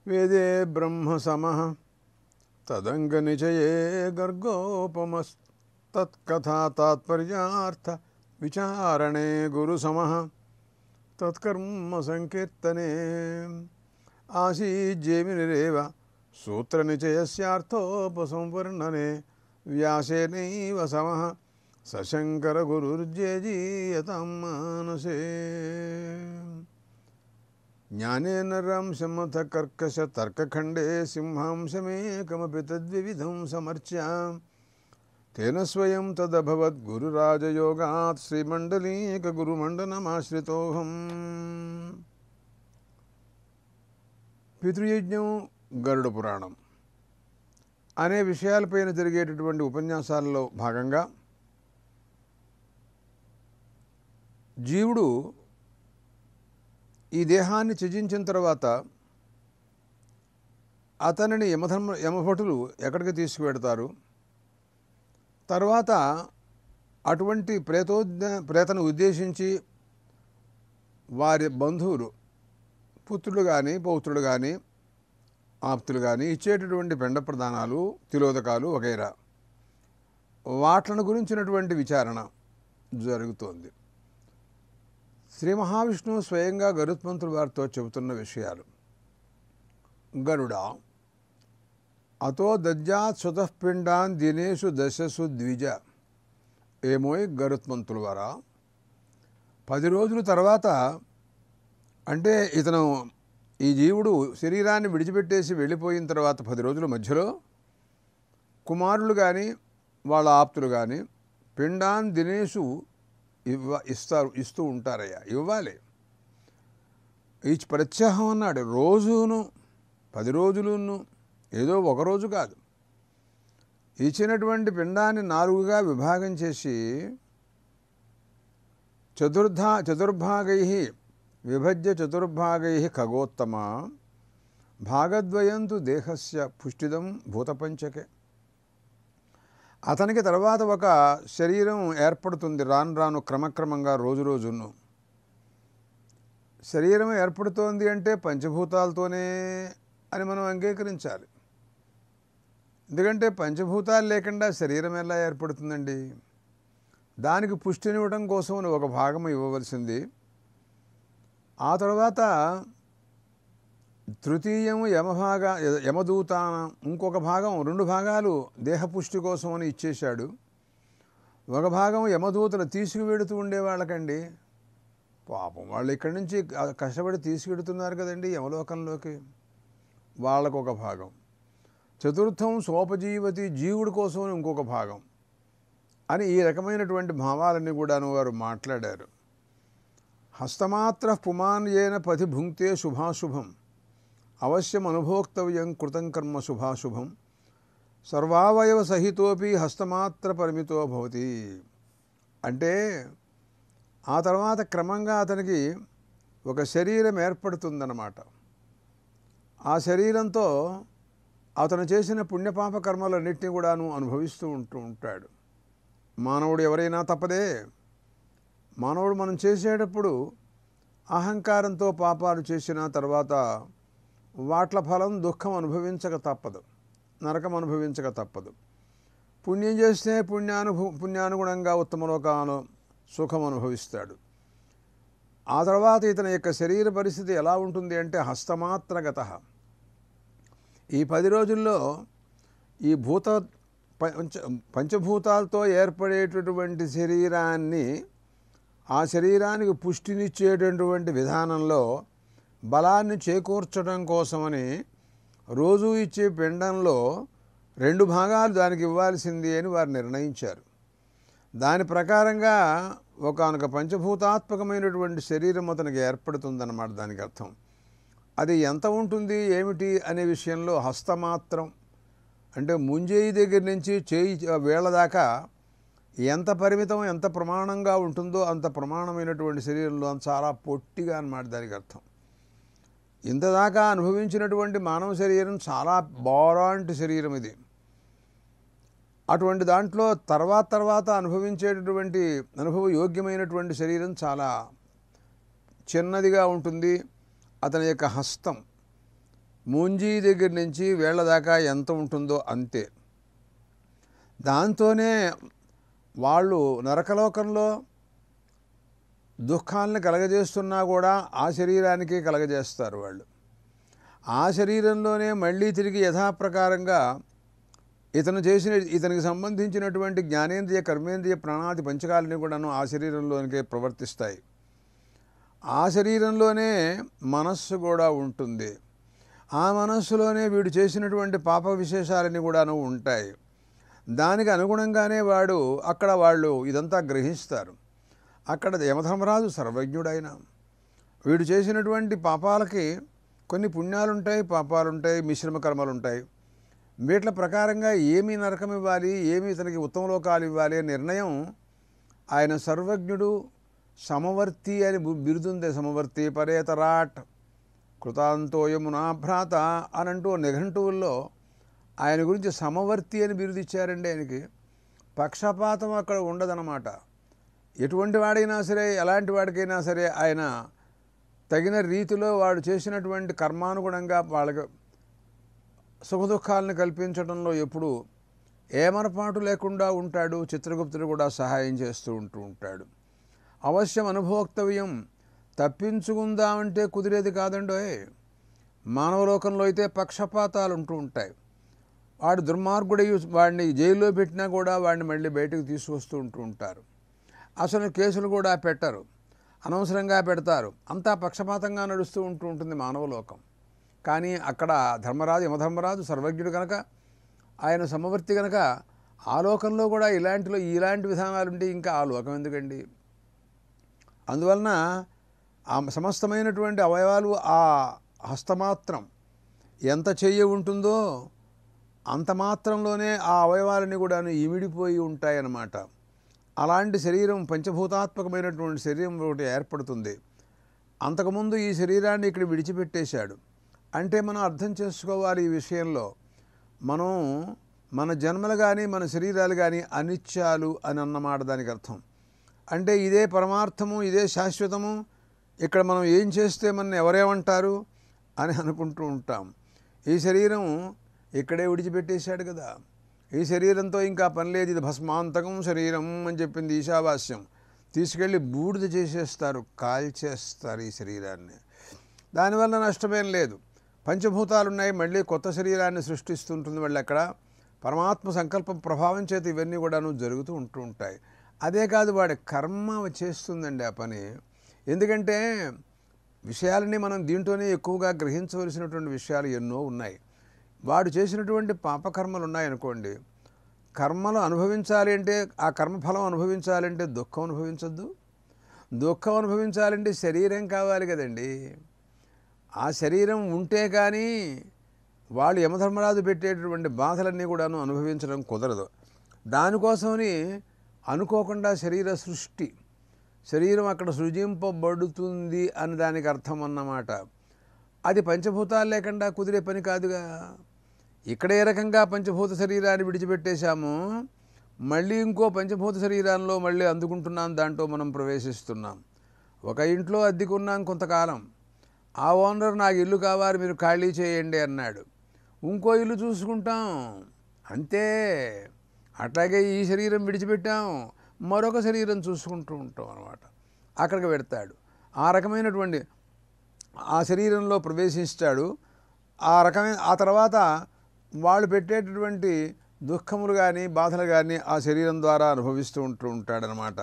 వేదే బ్రహ్మ సమః తదంగ నిచయే గర్గోపమస్తత్కథా తాత్పర్యార్థ విచారణే గురు సమః తత్కర్మ సంకీర్తనే ఆసీజ్జేమినిరేవ సూత్ర నిచయస్యార్థోపసంవర్ణనే వ్యాసేనైవ సమః సశంకర గురుర్జేజీయతాం మానసే జ్ఞానేన రంశమథ కర్కశ తర్కఖండే సింహాంశమేకమపి తద్వివిధం సమర్చ్య తేన స్వయం తదభవద్ గురురాజయోగాత్ శ్రీమండలీక గురుమండనమాశ్రితోహం. పితృయజ్ఞం, గరుడ పురాణం అనే విషయాలపైన జరిగేటటువంటి ఉపన్యాసాలలో భాగంగా జీవుడు ఈ దేహాన్ని త్యజించిన తర్వాత అతనిని యమభటులు ఎక్కడికి తీసుకువెడతారు, తర్వాత అటువంటి ప్రేతను ఉద్దేశించి వారి బంధువులు పుత్రులు కానీ పౌత్రులు కానీ ఆప్తులు కానీ ఇచ్చేటటువంటి పిండ ప్రదానాలు, తిలోదకాలు వగైరా వాట్లను గురించినటువంటి విచారణ జరుగుతోంది. శ్రీ మహావిష్ణువు స్వయంగా గరుత్మంతుడు వారితో చెబుతున్న విషయాలు. గరుడ అతో దజ్జాత్ స్వతఃపిండాన్ దినేషు దశసు ద్విజ. ఏమోయ్ గరుత్మంతుల వారా, 10 రోజుల తర్వాత, అంటే ఇతను ఈ జీవుడు శరీరాన్ని విడిచిపెట్టేసి వెళ్ళిపోయిన తర్వాత 10 రోజుల మధ్యలో కుమారులు కానీ వాళ్ళ ఆప్తులు కానీ పిండాన్ దినేషు ఇస్తూ ఉంటారయ్యా, ఇవ్వాలి. ఈ ప్రత్యాహం అన్నాడు. రోజును 10 రోజులును ఏదో ఒకరోజు కాదు, ఇచ్చినటువంటి పిండాన్ని 4గా విభాగం చేసి చతుర్భాగై విభజ్య చతుర్భాగై ఖగోత్తమ భాగద్వయంతు దేహస్య పుష్టిదం భూతపంచకే. అతనికి తర్వాత ఒక శరీరం ఏర్పడుతుంది. రాను రాను క్రమక్రమంగా రోజును శరీరం ఏర్పడుతోంది అంటే పంచభూతాలతోనే అని మనం అంగీకరించాలి. ఎందుకంటే పంచభూతాలు లేకుండా శరీరం ఎలా ఏర్పడుతుందండి? దానికి పుష్టినివ్వడం కోసం ఒక భాగం ఇవ్వవలసింది. ఆ తర్వాత తృతీయం యమదూతాన ఇంకొక భాగం, 2 భాగాలు దేహపుష్టి కోసం అని ఇచ్చేశాడు. ఒక భాగం యమదూతలు తీసుకువెడుతూ ఉండేవాళ్ళకండి. పాపం వాళ్ళు ఇక్కడి నుంచి కష్టపడి తీసుకెడుతున్నారు కదండి యమలోకంలోకి, వాళ్ళకు ఒక భాగం. చతుర్థం సోపజీవతి, జీవుడి కోసం ఇంకొక భాగం అని ఈ రకమైనటువంటి భావాలన్నీ కూడాను వారు మాట్లాడారు. హస్తమాత్ర పుమాన్ ఏన పథి భుంక్తే శుభాశుభం అవశ్యం అనుభోక్తవ్యం కృతం కర్మ శుభాశుభం సర్వావయవ సహితోపి హస్తమాత్ర పరిమితో భవతి. అంటే ఆ తర్వాత క్రమంగా అతనికి ఒక శరీరం ఏర్పడుతుందన్నమాట. ఆ శరీరంతో అతను చేసిన పుణ్యపాప కర్మలన్నింటినీ కూడాను అనుభవిస్తూ ఉంటాడు. మానవుడు ఎవరైనా తప్పదే. మానవుడు మనం చేసేటప్పుడు అహంకారంతో పాపాలు చేసిన తర్వాత వాట్ల ఫలం దుఃఖం అనుభవించక తప్పదు, నరకం అనుభవించక తప్పదు. పుణ్యం చేస్తే పుణ్యానుగుణంగా ఉత్తమలోకాలు సుఖం అనుభవిస్తాడు. ఆ తర్వాత ఇతని యొక్క శరీర పరిస్థితి ఎలా ఉంటుంది అంటే హస్తమాత్రగత. ఈ 10 రోజుల్లో ఈ పంచభూతాలతో ఏర్పడేటటువంటి శరీరాన్ని, ఆ శరీరానికి పుష్టినిచ్చేటటువంటి విధానంలో బలాన్ని చేకూర్చడం కోసమని రోజు ఇచ్చే పిండంలో 2 భాగాలు దానికి ఇవ్వాల్సింది అని వారు నిర్ణయించారు. దాని ప్రకారంగా ఒకానొక పంచభూతాత్మకమైనటువంటి శరీరం అతనికి ఏర్పడుతుందన్నమాట. దానికి అర్థం అది ఎంత ఉంటుంది ఏమిటి అనే విషయంలో హస్తమాత్రం అంటే ముంజేయి దగ్గర నుంచి చేయి వేళ దాకా ఎంత పరిమితం, ఎంత ప్రమాణంగా ఉంటుందో అంత ప్రమాణమైనటువంటి శరీరంలో చాలా పొట్టిగా అన్నమాట దానికి అర్థం. ఇంతదాకా అనుభవించినటువంటి మానవ శరీరం చాలా బారాంటి శరీరం ఇది. అటువంటి దాంట్లో తర్వాత అనుభవించేటటువంటి అనుభవయోగ్యమైనటువంటి శరీరం చాలా చిన్నదిగా ఉంటుంది. అతని యొక్క హస్తం మూంజీ దగ్గర నుంచి వేళ్ల దాకా ఎంత ఉంటుందో అంతే. దాంతోనే వాళ్ళు నరకలోకంలో దుఃఖాలను కలగజేస్తున్నా కూడా ఆ శరీరానికి కలగజేస్తారు వాళ్ళు. ఆ శరీరంలోనే మళ్ళీ తిరిగి యథాప్రకారంగా ఇతనికి సంబంధించినటువంటి జ్ఞానేంద్రియ, కర్మేంద్రియ, ప్రాణాది పంచకాలని కూడాను ఆ శరీరంలోనికే ప్రవర్తిస్తాయి. ఆ శరీరంలోనే మనస్సు కూడా ఉంటుంది. ఆ మనస్సులోనే వీడు చేసినటువంటి పాప విశేషాలని కూడాను ఉంటాయి. దానికి అనుగుణంగానే వాళ్ళు ఇదంతా గ్రహిస్తారు. అక్కడ యమధర్మరాజు సర్వజ్ఞుడైన వీడు చేసినటువంటి పాపాలకి కొన్ని పుణ్యాలుంటాయి, పాపాలుంటాయి, మిశ్రమ కర్మలుంటాయి. వీట్ల ప్రకారంగా ఏమి నరకం ఇవ్వాలి, ఏమి ఇతనికి ఉత్తమ లోకాలు ఇవ్వాలి అనే నిర్ణయం ఆయన సర్వజ్ఞుడు, సమవర్తి అని బిరుదుంది. సమవర్తి పరేతరాట్ కృతాంతోయమునా భ్రాత అని అంటూ నిఘంటువుల్లో ఆయన గురించి సమవర్తి అని బిరుదిచ్చారండి. ఆయనకి పక్షపాతం అక్కడ ఉండదన్నమాట. ఎటువంటి వాడైనా సరే, ఎలాంటి వాడికైనా సరే ఆయన తగిన రీతిలో వాడు చేసినటువంటి కర్మానుగుణంగా వాళ్ళకి సుఖదుఖాలను కల్పించడంలో ఎప్పుడూ ఏమరపాటు లేకుండా ఉంటాడు. చిత్రగుప్తుడు కూడా సహాయం చేస్తూ ఉంటాడు. అవశ్యం అనుభోక్తవ్యం, తప్పించుకుందామంటే కుదిరేది కాదండోయ్. మానవలోకంలో అయితే పక్షపాతాలు ఉంటూ ఉంటాయి. వాడు దుర్మార్గుడై వాడిని జైల్లో పెట్టినా కూడా వాడిని మళ్ళీ బయటకు తీసుకొస్తూ ఉంటారు. అసలు కేసులు కూడా పెట్టరు, అనవసరంగా పెడతారు. అంతా పక్షపాతంగా నడుస్తూ ఉంటుంది మానవలోకం. కానీ అక్కడ యమధర్మరాజు సర్వజ్ఞుడు కనుక, ఆయన సమవర్తి కనుక, ఆ లోకంలో కూడా ఇలాంటి విధానాలు ఉంటే ఇంకా ఆ లోకం ఎందుకండి? అందువలన ఆ సమస్తమైనటువంటి అవయవాలు ఆ హస్తమాత్రం ఎంత చెయ్యి ఉంటుందో అంత మాత్రంలోనే ఆ అవయవాలన్నీ కూడా ఇమిడిపోయి ఉంటాయన్నమాట. అలాంటి శరీరం, పంచభూతాత్మకమైనటువంటి శరీరం ఒకటి ఏర్పడుతుంది. అంతకుముందు ఈ శరీరాన్ని ఇక్కడ విడిచిపెట్టేశాడు. అంటే మనం అర్థం చేసుకోవాలి ఈ విషయంలో, మన జన్మలు కానీ మన శరీరాలు కానీ అనిత్యాలు అని అన్నమాట దానికి అర్థం. అంటే ఇదే పరమార్థము, ఇదే శాశ్వతము, ఇక్కడ మనం ఏం చేస్తే మన ఎవరేమంటారు అని అనుకుంటూ ఉంటాం. ఈ శరీరం ఇక్కడే విడిచిపెట్టేశాడు కదా. ఈ శరీరంతో ఇంకా పని లేదు. ఇది భస్మాంతకం శరీరం అని చెప్పింది ఈశావాస్యం. తీసుకెళ్ళి బూడిద చేసేస్తారు, కాల్చేస్తారు ఈ శరీరాన్ని. దానివల్ల నష్టమేం లేదు. పంచభూతాలు ఉన్నాయి, మళ్ళీ కొత్త శరీరాన్ని సృష్టిస్తుంటుంది. మళ్ళీ అక్కడ పరమాత్మ సంకల్ప ప్రభావం చేత ఇవన్నీ కూడాను జరుగుతూ ఉంటాయి. అదే కాదు, వాడి కర్మ చేస్తుందండి ఆ పని. ఎందుకంటే విషయాలని మనం దీంట్లోనే ఎక్కువగా గ్రహించవలసినటువంటి విషయాలు ఎన్నో ఉన్నాయి. వాడు చేసినటువంటి పాపకర్మలు ఉన్నాయనుకోండి, కర్మలు అనుభవించాలి అంటే, ఆ కర్మఫలం అనుభవించాలంటే దుఃఖం అనుభవించద్దు. దుఃఖం అనుభవించాలంటే శరీరం కావాలి కదండి. ఆ శరీరం ఉంటే కానీ వాళ్ళు యమధర్మరాజు పెట్టేటటువంటి బాధలన్నీ కూడాను అనుభవించడం కుదరదు. దానికోసమని అనుకోకుండా శరీరం అక్కడ సృజింపబడుతుంది అని దానికి అర్థం అన్నమాట. అది పంచభూతాలు లేకుండా కుదిరే పని కాదుగా. ఇక్కడ ఏ రకంగా పంచభూత శరీరాన్ని విడిచిపెట్టేశామో, మళ్ళీ ఇంకో పంచభూత శరీరాల్లో మళ్ళీ అందుకుంటున్నాం, దాంట్లో మనం ప్రవేశిస్తున్నాం. ఒక ఇంట్లో అద్దెకున్నాం కొంతకాలం. ఆ ఓనర్ నాకు ఇల్లు కావాలి, మీరు ఖాళీ చేయండి అన్నాడు. ఇంకో ఇల్లు చూసుకుంటాం, అంతే. అట్లాగే ఈ శరీరం విడిచిపెట్టాం, మరొక శరీరం చూసుకుంటూ ఉంటాం అన్నమాట. అక్కడికి పెడతాడు. ఆ రకమైనటువంటి ఆ శరీరంలో ప్రవేశిస్తాడు. ఆ తర్వాత వాళ్ళు పెట్టేటటువంటి దుఃఖములు కానీ బాధలు కానీ ఆ శరీరం ద్వారా అనుభవిస్తూ ఉంటాడనమాట.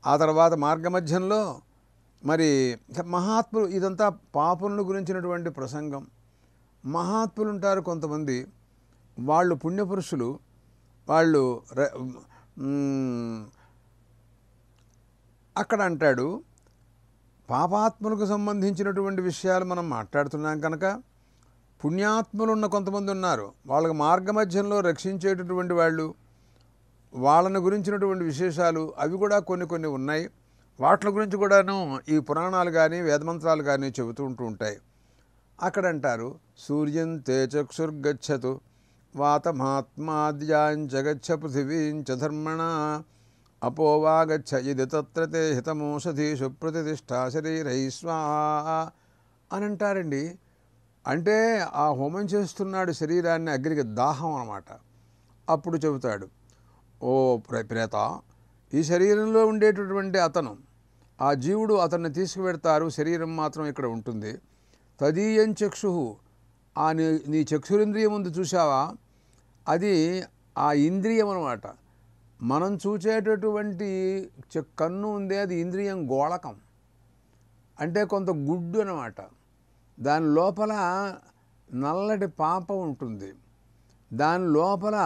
ఆ తర్వాత మార్గమధ్యంలో మరి మహాత్ములు, ఇదంతా పాపులను గురించినటువంటి ప్రసంగం. మహాత్ములు ఉంటారు కొంతమంది, వాళ్ళు పుణ్యపురుషులు. వాళ్ళు అక్కడ అంటాడు, పాపాత్ములకు సంబంధించినటువంటి విషయాలు మనం మాట్లాడుతున్నాం కనుక, పుణ్యాత్ములు ఉన్న కొంతమంది ఉన్నారు. వాళ్ళకి మార్గమధ్యంలో రక్షించేటటువంటి వాళ్ళు, వాళ్ళని గురించినటువంటి విశేషాలు అవి కూడా కొన్ని ఉన్నాయి. వాటి గురించి కూడాను ఈ పురాణాలు కానీ వేదమంత్రాలు కానీ చెబుతూ ఉంటాయి. అక్కడ అంటారు, సూర్యం తే చక్షుర్గచ్చతు వాతమాత్మాద్యాంచ గచ్చ పృథివీంచ ధర్మణ అపోవాగచ్చ ఇది తత్ర తే హితమోషధీషు ప్రతిష్ఠా శరీరై స్వాహ అని అంటారండి. అంటే ఆ హోమం చేస్తున్నాడు శరీరాన్ని అగ్నికి, దాహం అన్నమాట. అప్పుడు చెబుతాడు, ఓ ప్రేత, ఈ శరీరంలో ఉండేటటువంటి అతను, ఆ జీవుడు అతన్ని తీసుకువెడతారు, శరీరం మాత్రం ఇక్కడ ఉంటుంది. తదీయం చక్షు, ఆ నీ చక్షురింద్రియం ఉంది చూసావా, అది ఆ ఇంద్రియం అన్నమాట. మనం చూచేటటువంటి కన్ను ఉంది, అది ఇంద్రియం గోళకం, అంటే కొంత గుడ్డు అన్నమాట. దాని లోపల నల్లటి పాప ఉంటుంది, దాని లోపల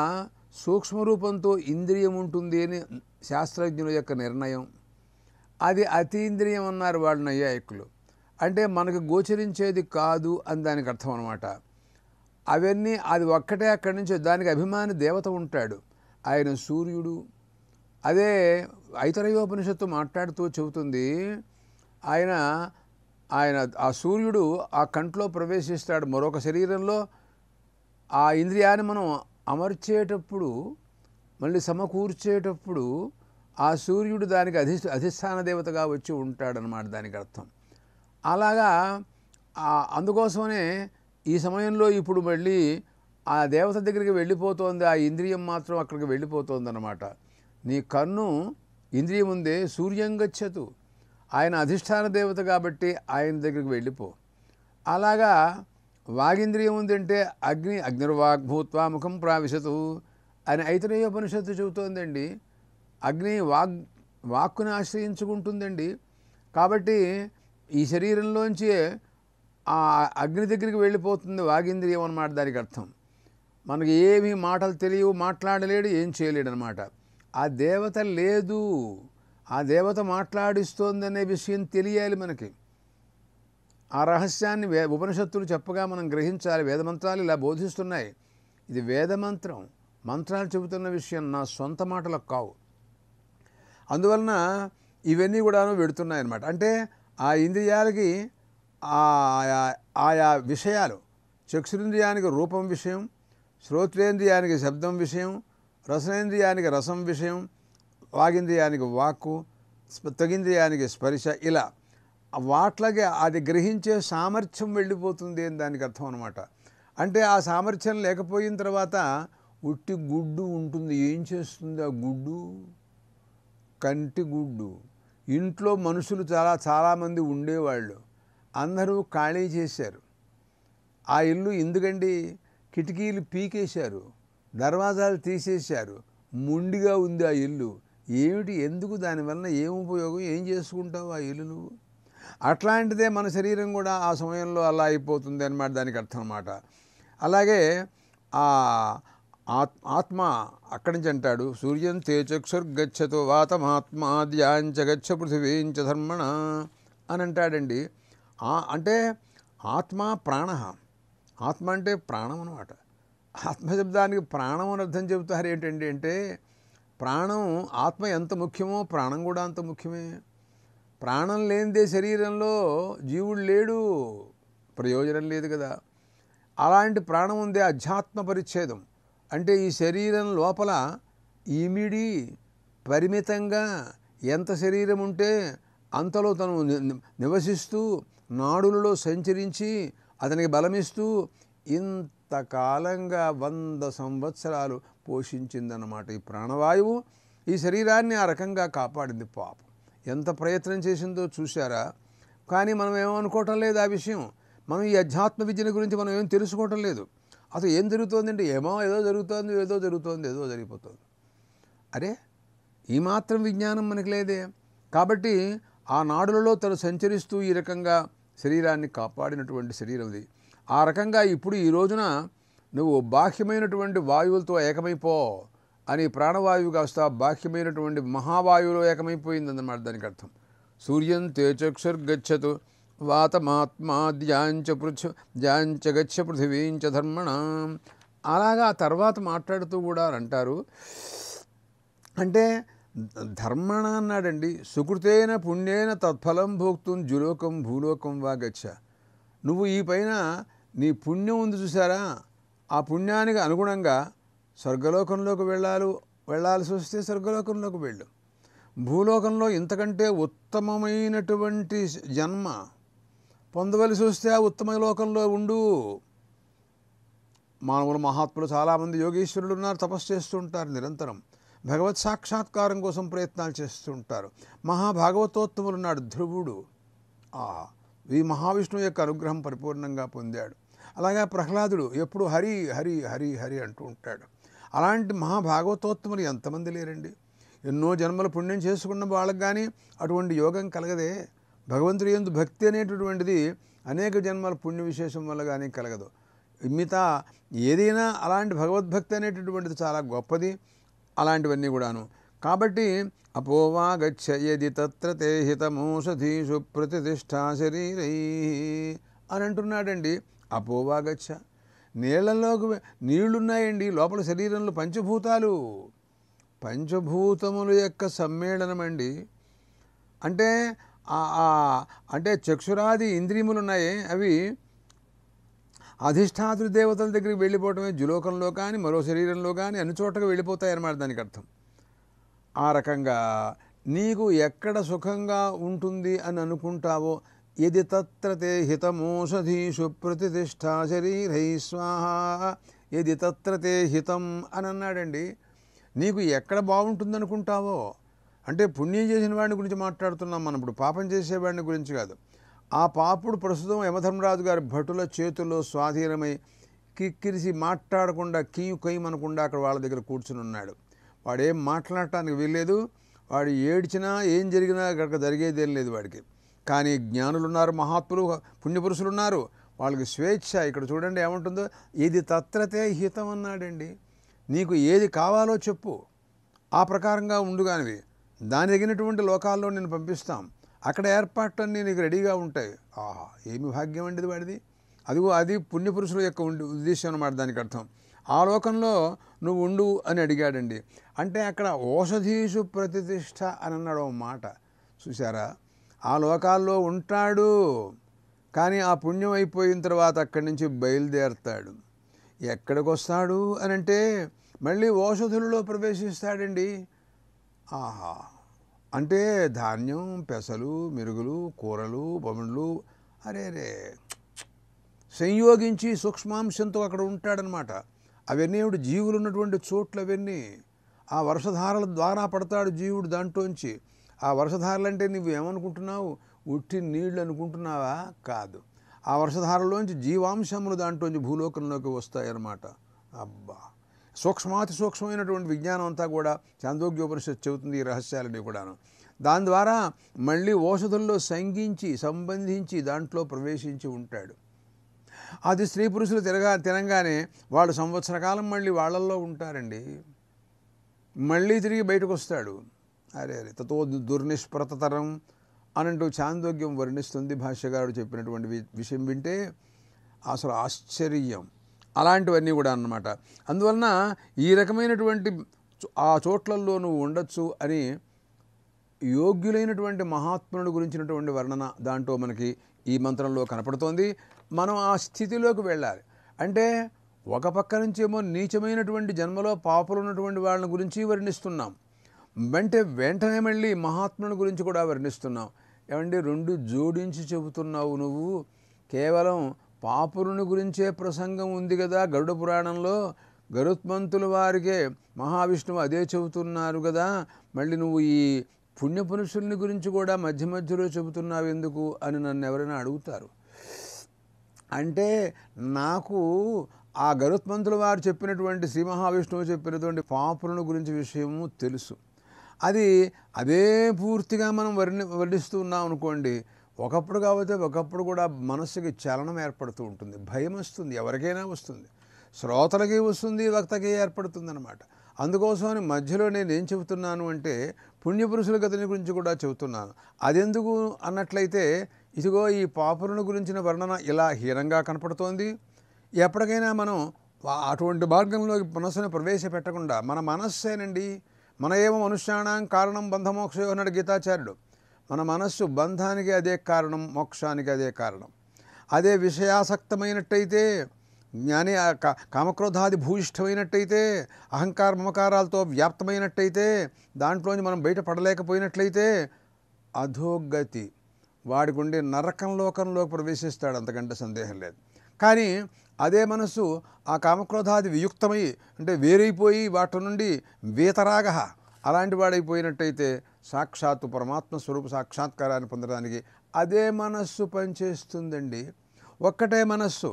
సూక్ష్మరూపంతో ఇంద్రియం ఉంటుంది అని శాస్త్రజ్ఞుల యొక్క నిర్ణయం. అది అతీంద్రియం అన్నారు వాళ్ళు నైయాయికులు. అంటే మనకు గోచరించేది కాదు అని దానికి అర్థం అన్నమాట. అవన్నీ అది ఒక్కటే అక్కడి నుంచి, దానికి అభిమాని దేవత ఉంటాడు, ఆయన సూర్యుడు. అదే ఐతరేయోపనిషత్తు మాట్లాడుతూ చెబుతుంది, ఆయన ఆ సూర్యుడు ఆ కంట్లో ప్రవేశిస్తాడు మరొక శరీరంలో. ఆ ఇంద్రియాన్ని మనం అమర్చేటప్పుడు, మళ్ళీ సమకూర్చేటప్పుడు ఆ సూర్యుడు దానికి అధిష్టాన దేవతగా వచ్చి ఉంటాడనమాట, దానికి అర్థం. అలాగా అందుకోసమనే ఈ సమయంలో ఇప్పుడు మళ్ళీ ఆ దేవత దగ్గరికి వెళ్ళిపోతోంది, ఆ ఇంద్రియం మాత్రం అక్కడికి వెళ్ళిపోతుంది అన్నమాట. నీ కన్ను ఇంద్రియం ఉందే, సూర్యం గచ్చతు, ఆయన అధిష్టాన దేవత కాబట్టి ఆయన దగ్గరికి వెళ్ళిపో. అలాగా వాగింద్రియం ఉందంటే అగ్నిర్వాగ్భూత్వా ముఖం ప్రావిశతు అని ఐతరేయోపనిషత్తు చెబుతోందండి. అగ్ని వాక్కుని ఆశ్రయించుకుంటుందండి. కాబట్టి ఈ శరీరంలోంచి ఆ అగ్ని దగ్గరికి వెళ్ళిపోతుంది వాగింద్రియం అన్నమాట, దానికి అర్థం. మనకి ఏమీ మాటలు తెలియవు, మాట్లాడలేడు, ఏం చేయలేడు అనమాట. ఆ దేవత లేదు, ఆ దేవత మాట్లాడిస్తోందనే విషయం తెలియాలి మనకి. ఆ రహస్యాన్ని ఉపనిషత్తులు చెప్పగా మనం గ్రహించాలి. వేదమంత్రాలు ఇలా బోధిస్తున్నాయి. ఇది వేదమంత్రం, మంత్రాలు చెబుతున్న విషయం, నా సొంత మాటలకు కావు. అందువలన ఇవన్నీ కూడాను వెడుతున్నాయి అన్నమాట. అంటే ఆ ఇంద్రియాలకి ఆయా విషయాలు, చక్షురింద్రియానికి రూపం విషయం, శ్రోత్రేంద్రియానికి శబ్దం విషయం, రసనేంద్రియానికి రసం విషయం, వాగింద్రియానికి వాక్కు, త్వగింద్రియానికి స్పర్శ, ఇలా వాట్లకి అది గ్రహించే సామర్థ్యం వెళ్ళిపోతుంది అని దానికి అర్థం అనమాట. అంటే ఆ సామర్థ్యం లేకపోయిన తర్వాత ఉట్టి గుడ్డు ఉంటుంది. ఏం చేస్తుంది ఆ గుడ్డు? కంటి గుడ్డు. ఇంట్లో మనుషులు చాలామంది ఉండేవాళ్ళు, అందరూ ఖాళీ చేశారు. ఆ ఇల్లు ఎందుకండి, కిటికీలు పీకేశారు, దర్వాజాలు తీసేశారు, ముండిగా ఉంది ఆ ఇల్లు. ఏమిటి, ఎందుకు, దానివల్ల ఏం ఉపయోగం, ఏం చేసుకుంటావు ఆ ఇల్లు నువ్వు? అట్లాంటిదే మన శరీరం కూడా ఆ సమయంలో అలా అయిపోతుంది అన్నమాట, దానికి అర్థం అన్నమాట. అలాగే ఆత్మ అక్కడి నుంచి అంటాడు, సూర్యం తే చక్షుర్గచ్చతో వాతమాత్మాద్యాంచ గచ్చ పృథివీంచ ధర్మణ అని అంటాడండి. అంటే ఆత్మ ప్రాణ, ఆత్మ అంటే ప్రాణం అన్నమాట. ఆత్మశబ్దానికి ప్రాణం అని అర్థం చెబుతారు. ఏంటండి అంటే ప్రాణం, ఆత్మ ఎంత ముఖ్యమో ప్రాణం కూడా అంత ముఖ్యమే. ప్రాణం లేనిదే శరీరంలో జీవుడు లేడు, ప్రయోజనం లేదు కదా. అలాంటి ప్రాణం ఉందే అధ్యాత్మ పరిచ్ఛేదం. అంటే ఈ శరీరం లోపల ఇమిడి పరిమితంగా ఎంత శరీరం ఉంటే అంతలో తను నివసిస్తూ నాడులలో సంచరించి అతనికి బలమిస్తూ ఇంతకాలంగా 100 సంవత్సరాలు పోషించిందన్నమాట ఈ ప్రాణవాయువు. ఈ శరీరాన్ని ఆ రకంగా కాపాడింది. పాపం ఎంత ప్రయత్నం చేసిందో చూశారా. కానీ మనం ఏమనుకోవటం లేదు ఆ విషయం. మనం ఈ అధ్యాత్మ విద్యల గురించి మనం ఏం తెలుసుకోవటం లేదు. అసలు ఏం జరుగుతోందంటే ఏదో జరుగుతోంది, ఏదో జరిగిపోతుంది. అరే, ఈ మాత్రం విజ్ఞానం మనకి లేదే. కాబట్టి ఆ నాడులలో తను సంచరిస్తూ ఈ రకంగా శరీరాన్ని కాపాడినటువంటి శరీరం ఇది. ఆ రకంగా ఇప్పుడు ఈ రోజున నువ్వు బాహ్యమైనటువంటి వాయువులతో ఏకమైపో అని ప్రాణవాయువు కాస్త బాహ్యమైనటువంటి మహావాయువులో ఏకమైపోయిందన్నమాట, దానికి అర్థం. సూర్యం తే చక్షుర్గచ్చతు వాతమాత్మాద్యాంచ గచ్చ పృథివీంచ ధర్మణ. అలాగా తర్వాత మాట్లాడుతూ కూడా అంటారు, అంటే ధర్మణ అన్నాడండి. సుకృతేన పుణ్యేన తత్ఫలం భోక్తుం జులోకం భూలోకం వా గచ్చ. నువ్వు ఈ పైన నీ పుణ్యం ఉంది చూసారా, ఆ పుణ్యానికి అనుగుణంగా స్వర్గలోకంలోకి వెళ్ళాల్సి వస్తే స్వర్గలోకంలోకి వెళ్ళు. భూలోకంలో ఇంతకంటే ఉత్తమమైనటువంటి జన్మ పొందవలసి వస్తే ఆ ఉత్తమ లోకంలో ఉండు. మానవులు మహాత్ములు చాలామంది యోగీశ్వరులు ఉన్నారు, తపస్సు చేస్తూ ఉంటారు నిరంతరం, భగవత్ సాక్షాత్కారం కోసం ప్రయత్నాలు చేస్తూ ఉంటారు. మహాభాగవతోత్తములు ఉన్నాడు ధ్రువుడు, ఈ మహావిష్ణువు యొక్క అనుగ్రహం పరిపూర్ణంగా పొందాడు. అలాగే ప్రహ్లాదుడు ఎప్పుడు హరి హరి హరి హరి అంటూ ఉంటాడు. అలాంటి మహాభాగవతోత్తములు ఎంతమంది లేరండి. ఎన్నో జన్మల పుణ్యం చేసుకున్న వాళ్ళకి కానీ అటువంటి యోగం కలగదే. భగవంతుడి యందు భక్తి అనేటటువంటిది అనేక జన్మల పుణ్య విశేషం వల్ల కానీ కలగదు. మిగతా ఏదైనా అలాంటి భగవద్భక్తి అనేటటువంటిది చాలా గొప్పది. అలాంటివన్నీ కూడాను. కాబట్టి అపోవాగచ్చ యది తత్ర తే హితమోషధీషు ప్రతిష్ఠా శరీరై అని అంటున్నాడండి. అపోవాగచ్చ, నీళ్లలోకి నీళ్లున్నాయండి, లోపల శరీరంలో పంచభూతాలు, పంచభూతముల యొక్క సమ్మేళనం అండి. అంటే అంటే చక్షురాది ఇంద్రియములు ఉన్నాయి, అవి అధిష్టాతృ దేవతల దగ్గరికి వెళ్ళిపోవటమే. జులోకంలో కానీ మరో శరీరంలో కానీ అన్ని చోట్లకి వెళ్ళిపోతాయి అన్నమాట దానికి అర్థం. ఆ రకంగా నీకు ఎక్కడ సుఖంగా ఉంటుంది అని అనుకుంటావో, యది తత్ర తే హితమోషధీషు ప్రతిష్ఠా శరీరై స్వాహ, యది తత్ర తే హితం అని అన్నాడండి. నీకు ఎక్కడ బాగుంటుంది అనుకుంటావో, అంటే పుణ్యం చేసిన వాడిని గురించి మాట్లాడుతున్నాం మనం ఇప్పుడు, పాపం చేసేవాడిని గురించి కాదు. ఆ పాపుడు ప్రస్తుతం యమధర్మరాజు గారి భటుల చేతుల్లో స్వాధీనమై కిక్కిరిసి మాట్లాడకుండా కీయుకయ్యమనకుండా అక్కడ వాళ్ళ దగ్గర కూర్చుని ఉన్నాడు. వాడేం మాట్లాడటానికి వీల్లేదు, వాడు ఏడ్చినా ఏం జరిగినా అక్కడ జరిగేదేం లేదు వాడికి. కానీ జ్ఞానులు ఉన్నారు, మహాత్ములు పుణ్యపురుషులు ఉన్నారు, వాళ్ళకి స్వేచ్ఛ. ఇక్కడ చూడండి ఏమంటుందో, ఇది తత్రతే హితం అన్నాడండి. నీకు ఏది కావాలో చెప్పు, ఆ ప్రకారంగా ఉండుగానివి, దాని తగినటువంటి లోకాల్లో నేను పంపిస్తాం, అక్కడ ఏర్పాట్లన్నీ నీకు రెడీగా ఉంటాయి. ఏమి భాగ్యం అండి వాడిది. అదిగో అది పుణ్యపురుషుల యొక్క ఉద్దేశం అన్నమాట దానికి అర్థం. ఆ లోకంలో నువ్వు ఉండు అని అడిగాడండి. అంటే అక్కడ ఓషధీషు ప్రతిష్ఠ అని అన్నాడు ఓ మాట. చూసారా, ఆ లోకాల్లో ఉంటాడు, కానీ ఆ పుణ్యం అయిపోయిన తర్వాత అక్కడి నుంచి బయలుదేరతాడు. ఎక్కడికి వస్తాడు అని అంటే మళ్ళీ ఓషధులలో ప్రవేశిస్తాడండి. అంటే ధాన్యం, పెసలు, మెరుగులు, కూరలు, పండ్లు, అరేరే సంయోగించి సూక్ష్మాంశంతో అక్కడ ఉంటాడనమాట. అవన్నీ జీవులు ఉన్నటువంటి చోట్ల అవన్నీ ఆ వర్షధారల ద్వారా పడతాడు జీవుడు దాంట్లోంచి. ఆ వర్షధారలు అంటే నువ్వు ఏమనుకుంటున్నావు, ఉట్టి నీళ్ళు అనుకుంటున్నావా? కాదు, ఆ వర్షధారలోంచి జీవాంశములు దాంట్లోంచి భూలోకంలోకి వస్తాయన్నమాట. అబ్బా, సూక్ష్మాతి సూక్ష్మమైనటువంటి విజ్ఞానం అంతా కూడా చాందోగ్యోపనిషత్తు చెబుతుంది, ఈ రహస్యాలని కూడాను. దాని ద్వారా మళ్ళీ ఓషధుల్లో సంబంధించి దాంట్లో ప్రవేశించి ఉంటాడు. అది స్త్రీ పురుషులు తినగానే వాళ్ళు సంవత్సర కాలం మళ్ళీ వాళ్ళల్లో ఉంటారండి. మళ్ళీ తిరిగి బయటకు వస్తాడు. అరే తతో దుర్నిష్ప్రతతరం అనంటూ చాందోగ్యం వర్ణిస్తుంది. భాష్యకారుడు చెప్పినటువంటి విషయం వింటే అసలు ఆశ్చర్యం. అలాంటివన్నీ కూడా అన్నమాట. అందువలన ఈ రకమైనటువంటి ఆ చోట్లల్లో నువ్వు ఉండొచ్చు అని యోగ్యులైనటువంటి మహాత్ముల గురించినటువంటి వర్ణన దాంట్లో మనకి ఈ మంత్రంలో కనపడుతోంది. మనం ఆ స్థితిలోకి వెళ్ళాలి. అంటే ఒక పక్క నుంచేమో నీచమైనటువంటి జన్మలో పాపులు ఉన్నటువంటి వాళ్ళని గురించి వర్ణిస్తున్నాం, వెంటనే మళ్ళీ మహాత్ముల గురించి కూడా వర్ణిస్తున్నాం. ఏమంటే రెండు జోడించి చెబుతున్నావు నువ్వు. కేవలం పాపురుని గురించే ప్రసంగం ఉంది కదా గరుడ పురాణంలో, గరుత్మంతుల వారికే మహావిష్ణువు అదే చెబుతున్నారు కదా, మళ్ళీ నువ్వు ఈ పుణ్యపురుషుల్ని గురించి కూడా మధ్య మధ్యలో చెబుతున్నావు ఎందుకు అని నన్ను ఎవరైనా అడుగుతారు. అంటే నాకు ఆ గరుత్మంతుల వారు చెప్పినటువంటి శ్రీ మహావిష్ణువు చెప్పినటువంటి పాపులను గురించి విషయము తెలుసు. అదే పూర్తిగా మనం వర్ణిస్తూ ఉన్నాం అనుకోండి, ఒకప్పుడు కాకపోతే ఒకప్పుడు కూడా మనస్సుకి చలనం ఏర్పడుతూ ఉంటుంది, భయం వస్తుంది, ఎవరికైనా వస్తుంది, శ్రోతలకి వస్తుంది, వక్తకి ఏర్పడుతుంది అనమాట. అందుకోసమని మధ్యలో నేను ఏం చెబుతున్నాను అంటే పుణ్యపురుషుల గతిని గురించి కూడా చెబుతున్నాను. అదెందుకు అన్నట్లయితే ఇదిగో ఈ పాపులను గురించిన వర్ణన ఇలా హీనంగా కనపడుతోంది. ఎప్పటికైనా మనం అటువంటి మార్గంలో మనస్సును ప్రవేశపెట్టకుండా, మన మనస్సేనండి, మన ఏమో మనుష్యాణం కారణం బంధమోక్షయో అన్నాడు గీతాచార్యుడు. మన మనస్సు బంధానికి అదే కారణం, మోక్షానికి అదే కారణం. అదే విషయాసక్తమైనట్టయితే, జ్ఞాని కామక్రోధాది భూయిష్టమైనట్టయితే, అహంకార మమకారాలతో వ్యాప్తమైనట్టయితే, దాంట్లోంచి మనం బయటపడలేకపోయినట్లయితే అధోగతి, వాడికి ఉండే నరకంలోకంలోకి ప్రవేశిస్తాడు, అంతకంటే సందేహం లేదు. కానీ అదే మనస్సు ఆ కామక్రోధాది వియుక్తమై అంటే వేరైపోయి వాటి నుండి వీతరాగ అలాంటి వాడైపోయినట్టయితే సాక్షాత్తు పరమాత్మ స్వరూప సాక్షాత్కారాన్ని పొందడానికి అదే మనస్సు పనిచేస్తుందండి. ఒక్కటే మనస్సు,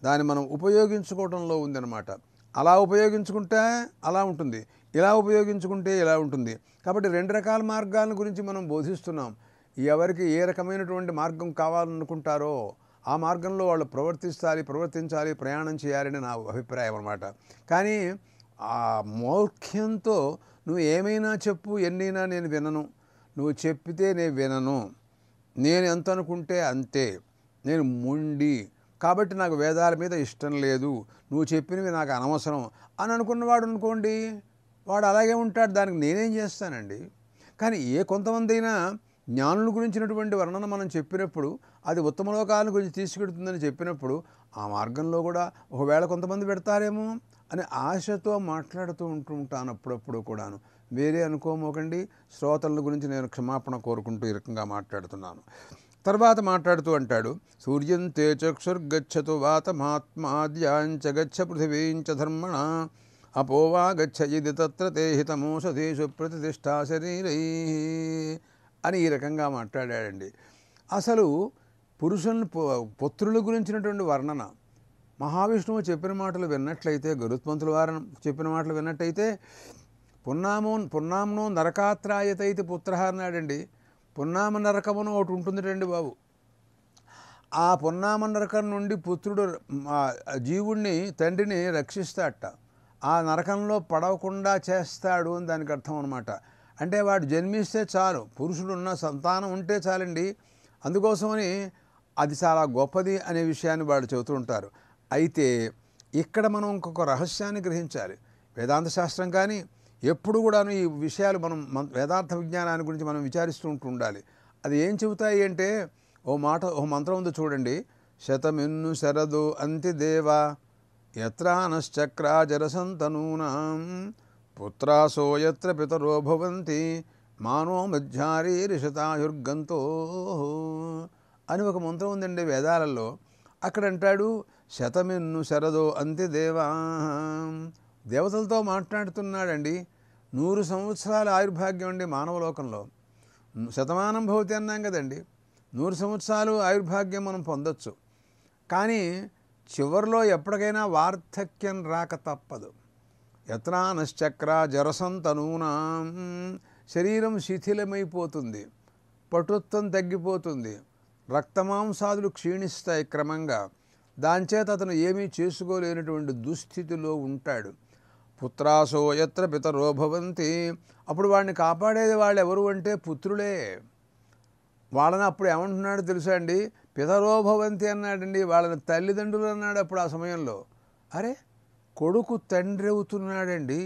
దాన్ని మనం ఉపయోగించుకోవడంలో ఉందన్నమాట. అలా ఉపయోగించుకుంటే అలా ఉంటుంది, ఇలా ఉపయోగించుకుంటే ఇలా ఉంటుంది. కాబట్టి రెండు రకాల మార్గాల గురించి మనం బోధిస్తున్నాం. ఎవరికి ఏ రకమైనటువంటి మార్గం కావాలనుకుంటారో ఆ మార్గంలో వాళ్ళు ప్రవర్తించాలి, ప్రయాణం చేయాలని నా అభిప్రాయం అన్నమాట. కానీ ఆ మౌఖ్యంతో నువ్వు ఏమైనా చెప్పు, ఎన్నైనా నేను వినను, నువ్వు చెప్పితే నేను వినను, నేను ఎంత అనుకుంటే అంతే, నేను మొండి కాబట్టి నాకు వేదాల మీద ఇష్టం లేదు, నువ్వు చెప్పినవి నాకు అనవసరం అని అనుకున్నవాడు అనుకోండి, వాడు అలాగే ఉంటాడు. దానికి నేనేం చేస్తానండి? కానీ కొంతమంది అయినా జ్ఞానుల గురించినటువంటి వర్ణన మనం చెప్పినప్పుడు అది ఉత్తమ లోకాల గురించి తీసుకెడుతుందని చెప్పినప్పుడు ఆ మార్గంలో కూడా ఒకవేళ కొంతమంది పెడతారేమో అని ఆశతో మాట్లాడుతూ ఉంటుంటాను అప్పుడప్పుడు కూడాను. వేరే అనుకోమోకండి, శ్రోతల గురించి నేను క్షమాపణ కోరుకుంటూ ఈ రకంగా మాట్లాడుతున్నాను. తర్వాత మాట్లాడుతూ అంటాడు, సూర్యం తే చక్షుర్గచ్చతు వాతమాత్మాద్యాంచ గచ్చ పృథివీంచ ధర్మణ అపోవా గచ్చ ఇది తత్ర తే హితమోషధేషు ప్రతిష్ఠా శరీరై అని ఈ రకంగా మాట్లాడాడండి. అసలు పురుషుని పుత్రుల గురించినటువంటి వర్ణన మహావిష్ణువు చెప్పిన మాటలు విన్నట్లయితే, గరుత్మంతుల వారు చెప్పిన మాటలు విన్నట్టయితే, పున్నాంనో నరకాత్రాయతైతి పుత్ర అన్నాడండి. పున్నామ నరకమును ఒకటి ఉంటుందిటండి బాబు. ఆ పున్నామ నరకం నుండి పుత్రుడు జీవుణ్ణి తండ్రిని రక్షిస్తాడట, ఆ నరకంలో పడవకుండా చేస్తాడు అని దానికి అర్థం అన్నమాట. అంటే వాడు జన్మిస్తే చాలు, పురుషుడు ఉన్న సంతానం ఉంటే చాలండి, అందుకోసమని అది చాలా గొప్పది అనే విషయాన్ని వాడు చెబుతూ ఉంటారు. అయితే ఇక్కడ మనం ఇంకొక రహస్యాన్ని గ్రహించాలి. వేదాంత శాస్త్రం కానీ ఎప్పుడు కూడాను ఈ విషయాలు మనం వేదార్థ విజ్ఞానాన్ని గురించి మనం విచారిస్తూ ఉండాలి. అది ఏం చెబుతాయి అంటే, ఓ మంత్రం ఉంది చూడండి, శతమిన్ను శరదు అంతి దేవా యత్రానశ్చక్రా జరసంతనూనాం పుత్రాసో యత్ర పితరో భవంతి మానో మధ్యారీరిషతాయుర్గంతో అని ఒక మంత్రం ఉందండి వేదాలలో. అక్కడ అంటాడు, శతమిన్ను శరదో అంతి దేవా, దేవతలతో మాట్లాడుతున్నాడండి. 100 సంవత్సరాల ఆయుర్భాగ్యం అండి మానవలోకంలో. శతమానం భవతి అన్నాం కదండి, 100 సంవత్సరాలు ఆయుర్భాగ్యం మనం పొందొచ్చు. కానీ చివరిలో ఎప్పటికైనా వార్ధక్యం రాక తప్పదు. యత్రానశ్చక్ర జరసంతనూనాం, శరీరం శిథిలమైపోతుంది, పటుత్వం తగ్గిపోతుంది, రక్తమాంసాదులు క్షీణిస్తాయి క్రమంగా. దాంచేత అతను ఏమీ చేసుకోలేనటువంటి దుస్థితిలో ఉంటాడు. పుత్రాసో యత్ర పితరో భవంతి, అప్పుడు వాడిని కాపాడేది వాళ్ళు ఎవరు అంటే పుత్రులే. వాళ్ళని అప్పుడు ఏమంటున్నాడు తెలుసా అండి, పితరో భవంతి అన్నాడండి, వాళ్ళని తల్లిదండ్రులు అన్నాడు అప్పుడు ఆ సమయంలో. అరే, కొడుకు తండ్రి అవుతున్నాడండి,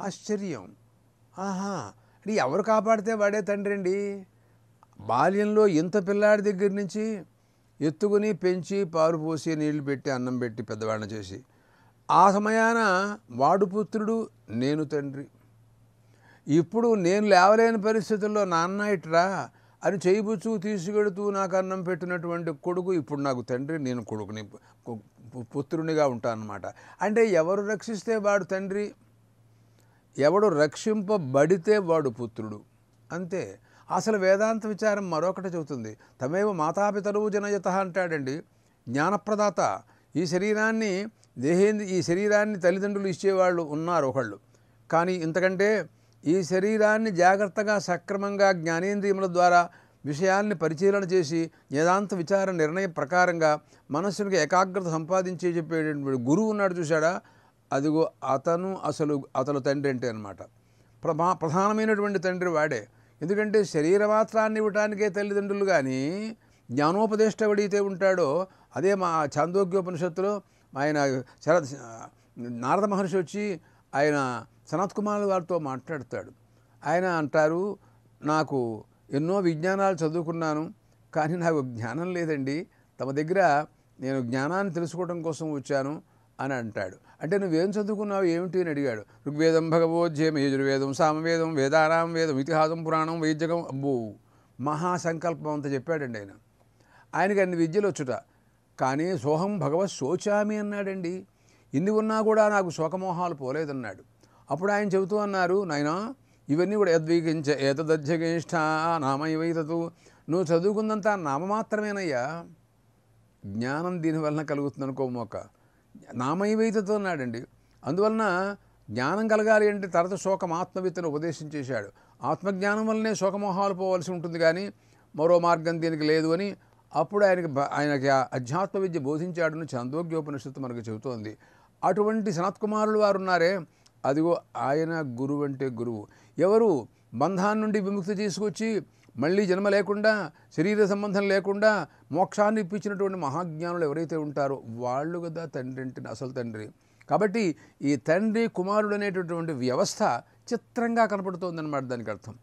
ఆశ్చర్యం. ఆహా, అంటే ఎవరు కాపాడితే వాడే తండ్రి అండి. బాల్యంలో ఇంత పిల్లాడి దగ్గర నుంచి ఎత్తుకుని పెంచి పాలు పోసి నీళ్లు పెట్టి అన్నం పెట్టి పెద్దవాళ్ళని చేసి ఆ సమయాన వాడు పుత్రుడు, నేను తండ్రి. ఇప్పుడు నేను లేవలేని పరిస్థితుల్లో నాన్న ఇట్రా అని చేయిపుచ్చు తీసుకెడుతూ నాకు అన్నం పెట్టినటువంటి కొడుకు ఇప్పుడు నాకు తండ్రి, నేను కొడుకుని పుత్రునిగా ఉంటానన్నమాట. అంటే ఎవరు రక్షిస్తే వాడు తండ్రి, ఎవడు రక్షింపబడితే వాడు పుత్రుడు, అంతే. అసలు వేదాంత విచారం మరొకటి చెబుతుంది, తమేవ మాతాపితరువు జనయత అంటాడండి. జ్ఞానప్రదాత ఈ శరీరాన్ని తల్లిదండ్రులు ఇచ్చేవాళ్ళు ఉన్నారు ఒకళ్ళు. కానీ ఇంతకంటే ఈ శరీరాన్ని జాగ్రత్తగా సక్రమంగా జ్ఞానేంద్రియముల ద్వారా విషయాల్ని పరిశీలన చేసి వేదాంత విచార నిర్ణయం ప్రకారంగా మనస్సునికి ఏకాగ్రత సంపాదించి చెప్పేటటువంటి గురువు ఉన్నాడు చూశాడా, అదిగో అతను తండ్రి అంటే అన్నమాట. ప్రధానమైనటువంటి తండ్రి వాడే. ఎందుకంటే శరీరమాత్రాన్ని ఇవ్వటానికే తల్లిదండ్రులు కానీ జ్ఞానోపదేష్ట ఎవడైతే ఉంటాడో, అదే మా ఛాందోగ్యోపనిషత్తులో ఆయన నారద మహర్షి వచ్చి ఆయన సనత్ కుమార్ వారితో మాట్లాడతాడు. ఆయన అంటారు, నాకు ఎన్నో విజ్ఞానాలు చదువుకున్నాను కానీ నాకు జ్ఞానం లేదండి, తమ దగ్గర నేను జ్ఞానాన్ని తెలుసుకోవడం కోసం వచ్చాను అని అంటాడు. అంటే నువ్వేం చదువుకున్నావు ఏమిటి అని అడిగాడు. ఋగ్వేదం, భగవద్గీత, యజుర్వేదం, సామవేదం, వేదానాం వేదం, ఇతిహాసం, పురాణం, వైద్యకం. అబ్బో మహాసంకల్పం అంతా చెప్పాడండి ఆయన. ఆయనకి అన్ని విద్యలు వచ్చుట, కానీ సోహం భగవత్ శోచామి అన్నాడండి. ఇన్ని ఉన్నా కూడా నాకు శోకమోహాలు పోలేదన్నాడు. అప్పుడు ఆయన చెబుతూ అన్నారు, నాయనా ఇవన్నీ కూడా యద్వీకించ ఏతదధ్యగేష్ఠ నామైవైతతు, నువ్వు చదువుకుందంతా నామమాత్రమేనయ్యా, జ్ఞానం దీనివలన కలుగుతుంది అనుకోమోక, నామైవైతతు అన్నాడండి. అందువలన జ్ఞానం కలగాలి అంటే తరత శోకం ఆత్మవిత్తను ఉపదేశం చేశాడు. ఆత్మజ్ఞానం వల్లనే శోకమోహాలు పోవలసి ఉంటుంది, కానీ మరో మార్గం దీనికి లేదు అని అప్పుడు ఆయనకి అధ్యాత్మ విద్య బోధించాడని ఛాందోగ్యోపనిషత్తు మనకు చెబుతోంది. అటువంటి సనత్కుమారులు వారు ఉన్నారే, అదిగో ఆయన గురువు అంటే గురువు. ఎవరు బంధాన్ని నుండి విముక్తి తీసుకొచ్చి మళ్ళీ జన్మ లేకుండా శరీర సంబంధం లేకుండా మోక్షాన్ని ఇప్పించినటువంటి మహాజ్ఞానులు ఎవరైతే ఉంటారో వాళ్ళు కదా తండ్రి అంటే అసలు తండ్రి. కాబట్టి ఈ తండ్రి కుమారుడు అనేటటువంటి వ్యవస్థ చిత్రంగా కనపడుతోందన్నమాట. దానికి అర్థం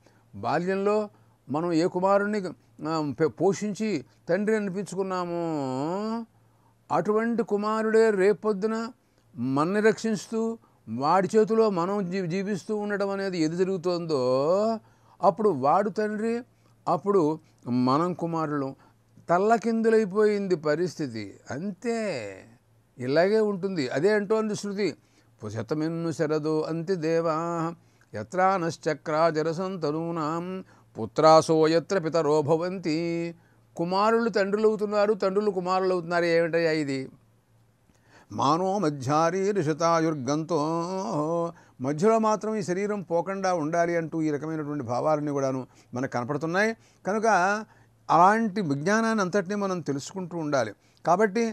బాల్యంలో మనం ఏ కుమారుడిని పోషించి తండ్రి అనిపించుకున్నామో అటువంటి కుమారుడే రేపొద్దున మనని రక్షిస్తూ వాడి చేతిలో మనం జీవిస్తూ ఉండడం అనేది ఏది జరుగుతోందో అప్పుడు వాడు తండ్రి, అప్పుడు మనం కుమారులు. తల్లకిందులైపోయింది పరిస్థితి, అంతే, ఇలాగే ఉంటుంది. అదే అంటోంది శృతి, పుశతమిన్ను శరదో అంతి దేవా యత్రానశ్చక్రా జరసంతనూనాం పుత్రాసో యత్ర పితరో భవంతి. కుమారులు తండ్రులు అవుతున్నారు, తండ్రులు కుమారులు అవుతున్నారు. ఏమిటయ్యా ఇది? మానో మధ్యారీ రిషతాయుర్గంతో, మధ్యలో మాత్రం ఈ శరీరం పోకుండా ఉండాలి అంటూ ఈ రకమైనటువంటి భావాలన్నీ కూడాను మనకు కనపడుతున్నాయి. కనుక అలాంటి విజ్ఞానాన్ని అంతటినీ మనం తెలుసుకుంటూ ఉండాలి. కాబట్టి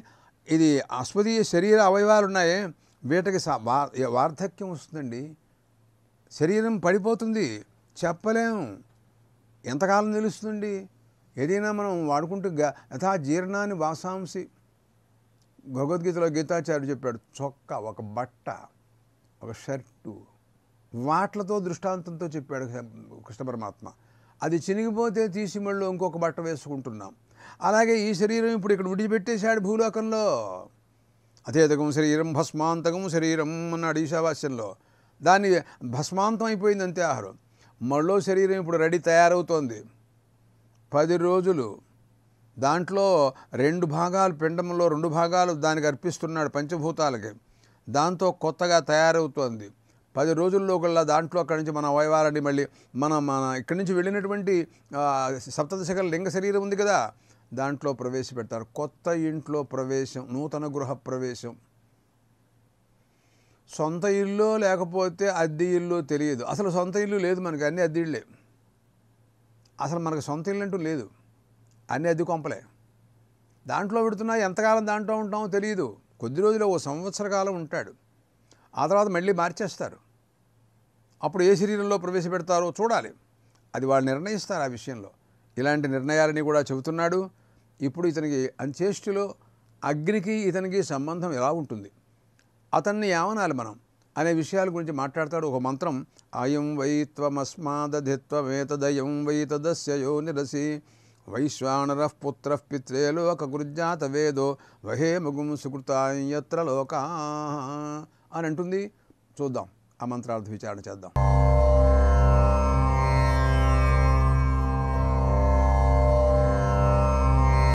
ఇది అస్మదీయ శరీర అవయవాలు ఉన్నాయే, వీటికి వార్ధక్యం వస్తుందండి, శరీరం పడిపోతుంది, చెప్పలేం ఎంతకాలం తెలుస్తుంది. ఏదైనా మనం వాడుకుంటూ యథా జీర్ణాన్ని వాసాంసి, భగవద్గీతలో గీతాచార్యుడు చెప్పాడు, చొక్కా, ఒక బట్ట, ఒక షర్టు, వాట్లతో దృష్టాంతంతో చెప్పాడు కృష్ణ పరమాత్మ. అది చినిగిపోతే తీసి మళ్ళీ ఇంకొక బట్ట వేసుకుంటున్నాం. అలాగే ఈ శరీరం ఇప్పుడు ఇక్కడ విడిచిపెట్టేశాడు భూలోకంలో. అతేతకం శరీరం భస్మాంతకం శరీరం అన్నాడు ఈశావాస్యంలో. దాన్ని భస్మాంతం అయిపోయింది అంతే ఆహారం. మళ్ళీ శరీరం ఇప్పుడు రెడీ తయారవుతోంది. 10 రోజులు దాంట్లో 2 భాగాలు, పిండంలో 2 భాగాలు దానికి అర్పిస్తున్నాడు పంచభూతాలకి. దాంతో కొత్తగా తయారవుతోంది. 10 రోజుల్లో కల్లా దాంట్లో అక్కడి నుంచి మన అవయవాలని మళ్ళీ మన ఇక్కడి నుంచి వెళ్ళినటువంటి సప్తదశకల లింగ శరీరం ఉంది కదా, దాంట్లో ప్రవేశపెడతారు. కొత్త ఇంట్లో ప్రవేశం, నూతన గృహ ప్రవేశం. సొంత ఇల్లు లేకపోతే అద్దె ఇల్లు తెలియదు. అసలు సొంత ఇల్లు లేదు మనకి, అన్నీ అద్దె ఇళ్ళే. అసలు మనకు సొంత ఇల్లు అంటూ లేదు, అన్నీ అద్దె కొంపలే. దాంట్లో పెడుతున్నా ఎంతకాలం దాంట్లో ఉంటామో తెలియదు. కొద్ది రోజులు, 1 సంవత్సర కాలం ఉంటాడు, ఆ తర్వాత మళ్ళీ మార్చేస్తారు. అప్పుడు ఏ శరీరంలో ప్రవేశపెడతారో చూడాలి, అది వాళ్ళు నిర్ణయిస్తారు ఆ విషయంలో. ఇలాంటి నిర్ణయాలని కూడా చెబుతున్నాడు. ఇప్పుడు ఇతనికి అంత్యేష్టిలో అగ్నికి ఇతనికి సంబంధం ఎలా ఉంటుంది, అతన్ని ఏమనాలి మనం అనే విషయాల గురించి మాట్లాడతాడు. ఒక మంత్రం, అయం వైత్వమస్మాదధిత్వమేతదయం వైతదస్య యో నిరసి వైశ్వానరః పుత్రః పిత్రే లోకగుర్జాత వేదో వహేమగుం సుకృతాయత్ర లోకా అని అంటుంది. చూద్దాం, ఆ మంత్రార్థ విచారణ చేద్దాం.